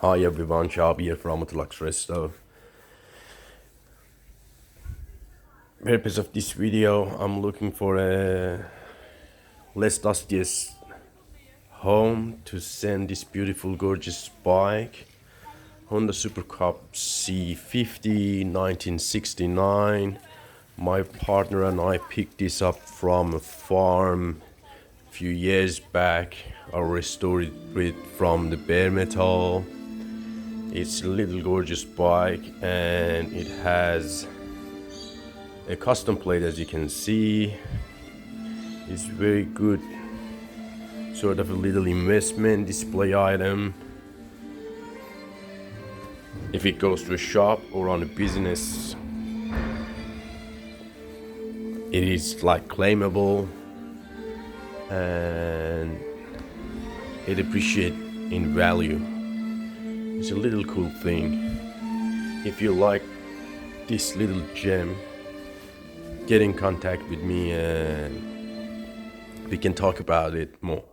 Hi everyone, Shab here from Autoluxe Resto. Purpose of this video, I'm looking for a less dustiest home to send this beautiful, gorgeous bike. Honda Super Cup C50 1969. My partner and I picked this up from a farm a few years back. I restored it from the bare metal. It's a little gorgeous bike and it has a custom plate, as you can see. It's very good, sort of a little investment display item. If it goes to a shop or on a business, it is like claimable and it appreciates in value. It's a little cool thing. If you like this little gem, get in contact with me and we can talk about it more.